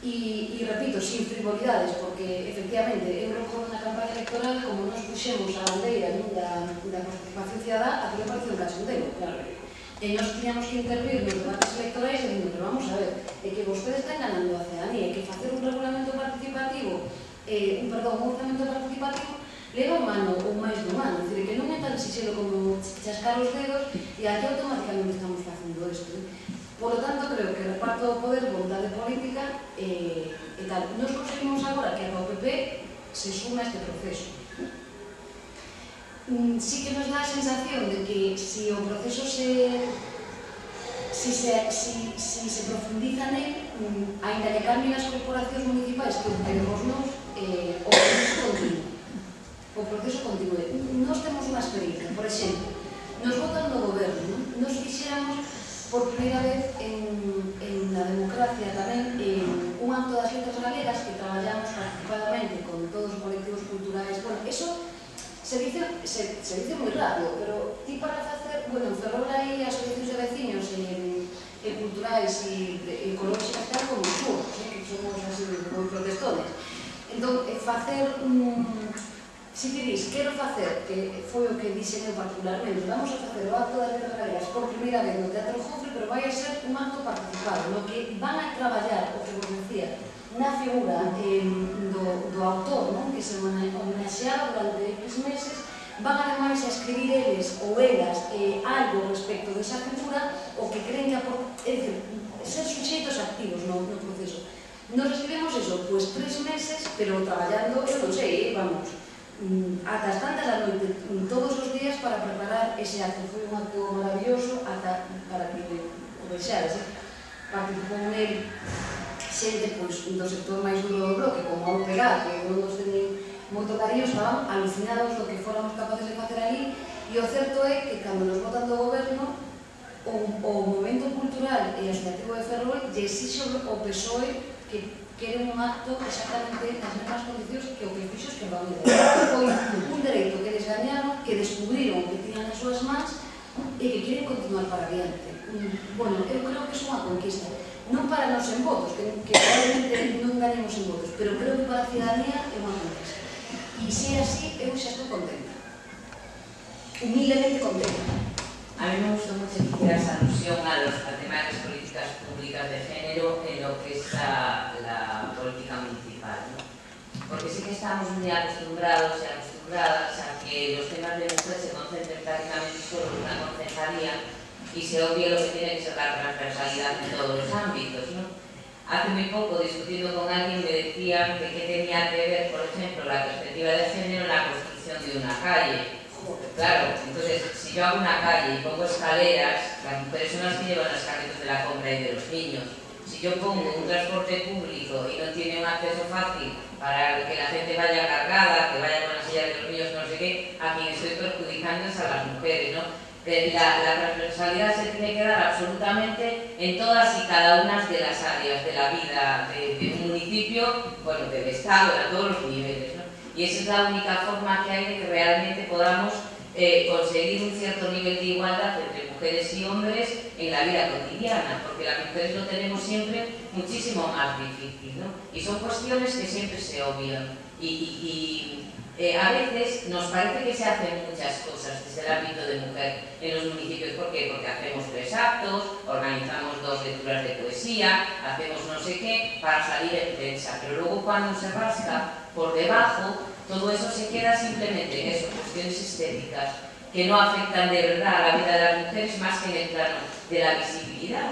E repito, sin frivolidades, porque efectivamente eu recordo na campaña electoral como nos puxemos a bandeira da participación cidadá, aquilo parecía un cachondeo, claro. E nos tiñamos que intervir nos debates electorais dicindo, pero vamos a ver, é que vostedes están ganando a cidadanía, e que facer un regulamento participativo, un orzamento participativo, leva un ano ou máis dun ano, é dicir, que non é tan sixelo como chascar os dedos e aquí automáticamente estamos facendo isto. Por lo tanto, creo que reparto do poder, vontade política e tal. Nos conseguimos agora que a OPP se suma a este proceso. Sí que nos dá a sensación de que si o proceso se profundiza nel, ainda que cambien as corporacións municipais que obtenemos nós, o proceso continúe. Nos temos unha experiencia, por exemplo, nos votan do goberno, nos fixéramos por primeira vez en la democracia tamén un acto das letras galegas que traballamos participadamente con todos os colectivos culturais. Bueno, eso se dice moi rápido, pero ti para facer, bueno, en Ferrol hai asociacións de veciños culturais e ecológicas tal como os sur, que somos así moi protestones. Entón, facer si ti dis, quero facer, que foi o que dixen eu particularmente, vamos a facer o acto das letras galegas por primeira vez no Teatro Jofre, pero vai a ser un acto participado, no que van a traballar, o que vos decía, na figura do autor, que se homenaxeaba durante X meses, van ademais a escribir eles ou elas algo respecto desa figura, o que creen que aporta, é dicir, ser suxeitos activos no proceso. Nos recibimos eso, pois 3 meses, pero traballando, eu non sei, vamos, ata as tantas da noite, todos os días para preparar ese acto. Foi un acto maravilloso para que o vexades. Participou nel xente do sector máis duro do bloque, como a UPG, que non nos teñen moito cariño, estaban alucinados do que fóramos capaces de facer ali, e o certo é que cando nos votan do goberno, o movimento cultural e asociativo de Ferrol lle exixo ao PSOE que queren un acto exactamente nas mesmas condicións que o que fixo Esquerda Unida. Foi un dereito que les gañaron, que descubriron que tiñan as súas mans e que queren continuar para adiante. Bueno, eu creo que é unha conquista. Non para nos en votos, que probablemente non gañemos en votos, pero creo que para a cidadanía é unha conquista. E se é así, eu xa estou contenta. Humildemente contenta. A mí me gustó mucho que hicieras alusión a temas de políticas públicas de género en lo que es la política municipal, ¿no? Porque sí que estamos muy acostumbrados y acostumbradas a que los temas de mujer se concentren prácticamente solo en una concejalía y se obvie lo que tiene que ser la transversalidad en todos los ámbitos, ¿no? Hace muy poco, discutiendo con alguien, me decían que qué tenía que ver, por ejemplo, la perspectiva de género en la construcción de una calle. Claro, entonces, si yo hago una calle y pongo escaleras, las mujeres son las que llevan los carritos de la compra y de los niños. Si yo pongo un transporte público y no tiene un acceso fácil para que la gente vaya cargada, que vaya con la silla de los niños, no sé qué, a quien estoy perjudicando es a las mujeres, ¿no? La transversalidad se tiene que dar absolutamente en todas y cada una de las áreas de la vida de un municipio, bueno, del Estado, a todos los niveles, ¿no? Y esa es la única forma que hay de que realmente podamos conseguir un cierto nivel de igualdad entre mujeres y hombres en la vida cotidiana, porque las mujeres lo tenemos siempre muchísimo más difícil, ¿no? Y son cuestiones que siempre se obvian a veces nos parece que se hacen muchas cosas desde el ámbito de mujer en los municipios. ¿Por qué? Porque hacemos 3 actos, organizamos 2 lecturas de poesía, hacemos no sé qué para salir en prensa, pero luego cuando se rasca por debajo, todo eso se queda simplemente en eso, cuestiones estéticas que no afectan de verdad a la vida de las mujeres más que en el plano de la visibilidad,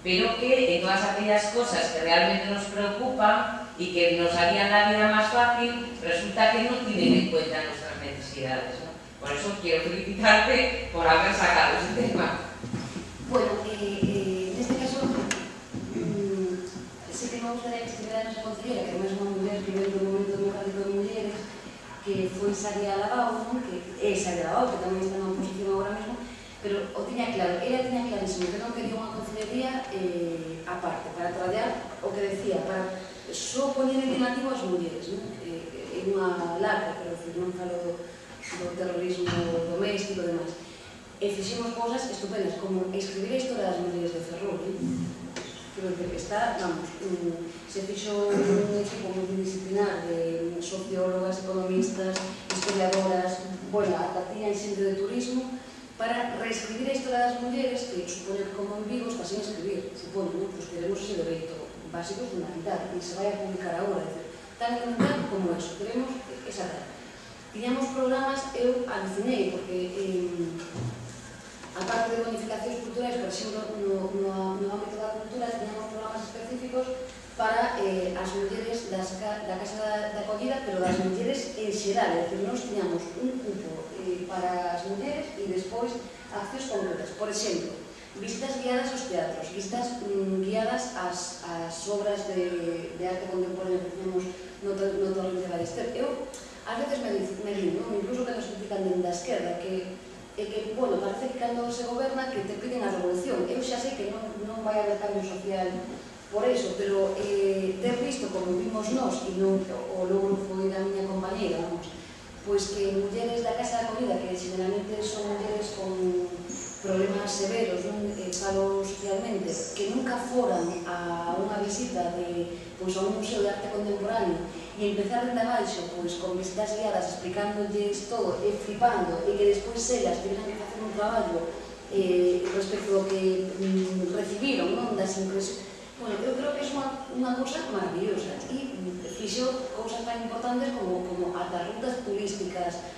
pero que en todas aquellas cosas que realmente nos preocupan y que nos harían la vida más fácil, resulta que no tienen en cuenta nuestras necesidades, ¿no? Por eso quiero felicitarte por haber sacado ese tema. Bueno, en este caso, sí que me gustaría que estuviera nosa concelleira, que además é unha muller que veio do Movimento Democrático de Mulleres, que foi Saria Labao, que é Saria Labao, que tamén está na oposición agora mesmo, pero o tiña claro, ela tiña clarísimo que non quería unha concellería aparte, para traballar o que decía, para só poñer en negativo as mulleres, é unha lacra, pero non falo do terrorismo doméstico e demais. E fixemos cousas estupendas, como escribir a historia das mulleres de Ferrol, que Quero dicir, está, vamos, se fixo un equipo multidisciplinar de sociólogas, economistas, historiadoras, bueno, ata tiñan xente de turismo, para reescribir a historia das mulleres, que supoño que como en Vigo está sin escribir, supoño, non? Pois queremos ese dereito básico fundamental, e se vai a publicar agora, tan elemental como eso, queremos esa terra. Tiñamos programas, eu alucinei, porque aparte de bonificacións culturais, por exemplo, no ámbito da cultura, tiñamos programas específicos para as mulleres da Casa de Acollida, pero das mulleres en xeral, é dicir, nós tiñamos un cupo para as mulleres e despois accións concretas. Por exemplo, visitas guiadas aos teatros, visitas guiadas ás obras de arte contemporánea que temos no Torrente de Ballester. Eu, ás veces me digo, incluso que nos critican dentro da esquerda, que, bueno, parece que cando se goberna que te piden a revolución. Eu xa sei que non vai haber cambio social por eso, pero ter visto como vimos nós, e non o logro foi da miña compañera, vamos, pois que mulleres da Casa de Acollida, que generalmente son mulleres con problemas severos, falo socialmente, que nunca foran a unha visita a un museo de arte contemporáneo e empezar dende abaixo con visitas guiadas explicándolles todo e flipando, e que despois elas tiveran que facer un traballo respecto do que recibiron, das impresións. Bueno, eu creo que é unha cousa maravillosa e fixo cousas tan importantes como ata rutas turísticas,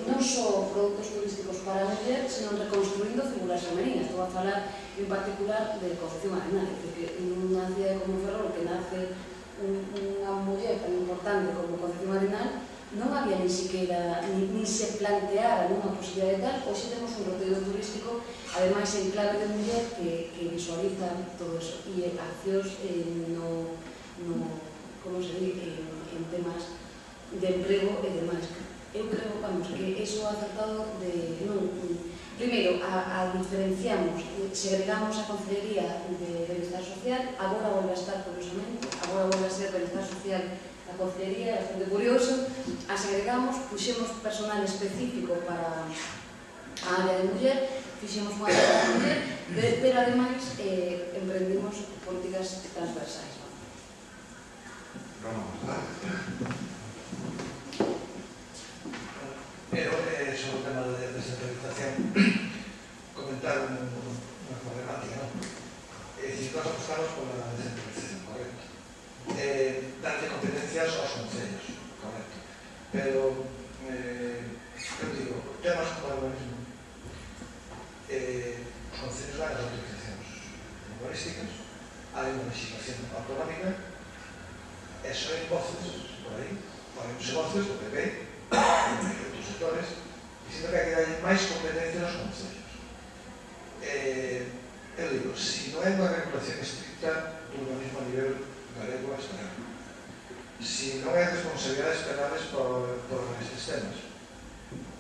non só produtos turísticos para a muller, senón reconstruindo figuras femeninas. Estou a falar en particular de Concepción Arenal, porque nunha cidade como Ferrol, que nace unha muller tan importante como Concepción Arenal, non había ni siquiera, ni se planteara nunha posibilidade tal. Hoxe temos un roteiro turístico, ademais en clave de muller, que visualiza todo eso, e accións como se di, en temas de emprego e demais. Eu creo, vamos, que iso ha acertado de... Primeiro, diferenciamos, segregamos a Consellería de Benestar Social, agora volve a estar, curiosamente, agora volve a ser Benestar Social a Consellería, é bastante curioso, a segregamos, puxemos personal específico para a área de muller, fixemos unha área de muller, pero ademais emprendimos políticas transversais. Pero sobre o tema de descentralización, comentar unha problemática, non? É dicir, nós apostamos pola descentralización, correcto? Darle competencias aos concellos, correcto? Pero, eu digo, temas como o urbanismo, os concellos dan as autorizacións urbanísticas, hai unha legislación autonómica, e só hai voces por aí, podense voces do PP, de outros sectores, dicindo que hai que dar máis competencia aos concellos. Eu digo, se non hai unha regulación estricta do urbanismo a nivel galego a español, se non hai responsabilidades penales por estes temas,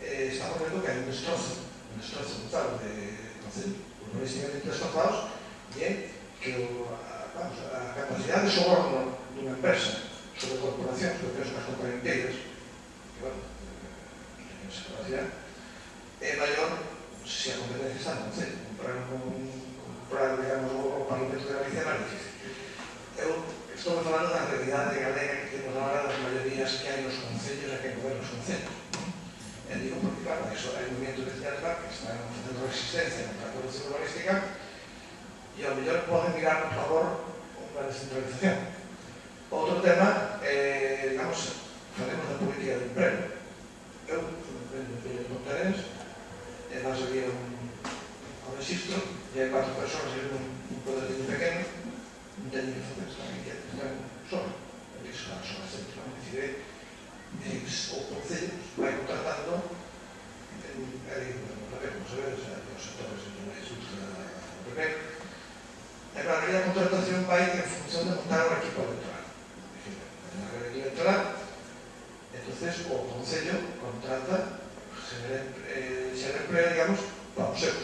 estamos vendo que hai un destrozo total de concellos urbanísticamente destrozados, e que a capacidade de soborno dunha empresa sobre corporacións, que penso que as compañenteiras, que, bueno, teñen esa capacidade, é maior se a competencia está no concello. Comprar, digamos, o Parlamento de Galicia non é difícil. Eu estou falando da realidade galega que temos agora, das maiorías que hai nos concellos e que gobernan os concellos. E digo porque, claro, hai movimientos vecinales que están facendo resistencia contra a corrupción urbanística e ao mellor poden mirar por favor unha descentralización. Outro tema, digamos, falemos da política de emprego. Eu, venho de Ponteareas, e nós había un registro, e hai 4 persoas en un podercillo pequeno, non teñen que facer, están inquietos, están só. E iso, só a xente, non decide, o concello vai contratando, como se ve, os sectores de industria do PP, e claro, a contratación vai en función de montar o equipo electoral. Na red electoral, entonces o concello contrata, se emplea, digamos, para os seus.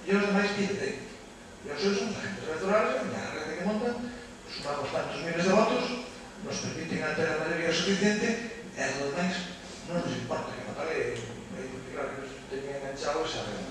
E os demais piden. E os seus son os agentes electorales, na red que montan, sumamos tantos miles de votos, nos permiten ter a maioría suficiente, e os demais non nos importa que votar, porque claro, que nos teñen enganchado esa red.